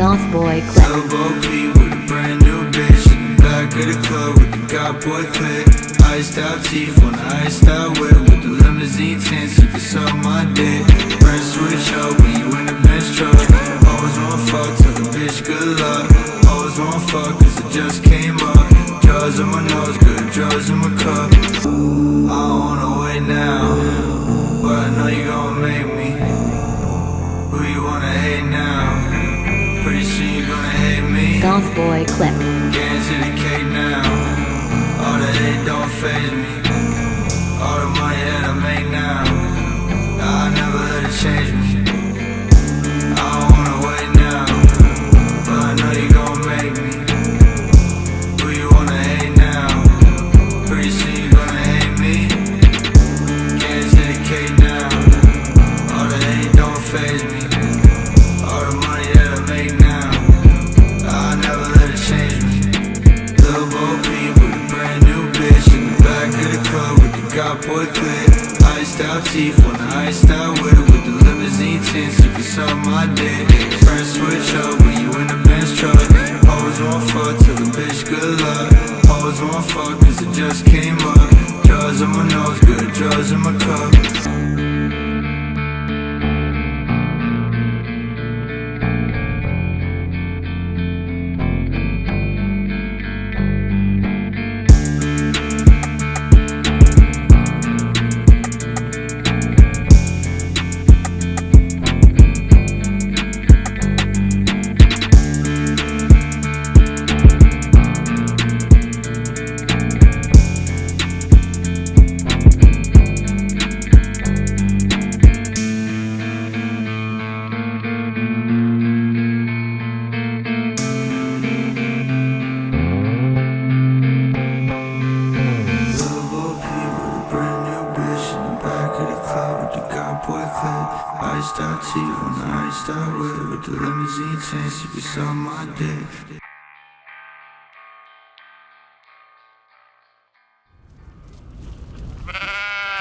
Boss Boy Clip. Lil Peep with a brand new bitch in the back of the club with the God Boy clip. Iced out teeth on the iced out whip with the limousine tints. You can suck my dick. Friends switch up when you in the Benz Truck. Always wanna fuck, tell the bitch good luck. Always wanna fuck cause it just came up. Drugs in my nose, good drugs in my cup. I don't wanna wait now, but I know you gon' make me. Who you wanna hate now? Pretty soon you gonna hate me. Boss Boy Clip. Getting to the cake now. All the hate don't faze me. All the money that I make now, I never let it change me. I don't wanna wait now, but I know you gon' make me. Who you wanna hate now? Pretty soon you gonna hate me. Getting to the cake now. All the hate don't faze me. All the money that I make now, I never let it change me. Lil Peep with a brand new bitch in the back of the club with the God Boy clip. Iced out teeth on the iced out whip with the limousine tints. You can suck my dick. Friends switch up when you in the Benz Truck. Always wanna fuck, tell the bitch good luck. Always wanna fuck cause it just came up. Drugs in my nose, good drugs in my cup. Iced out teeth on the iced out whip with the limousine tints. You can suck my dick.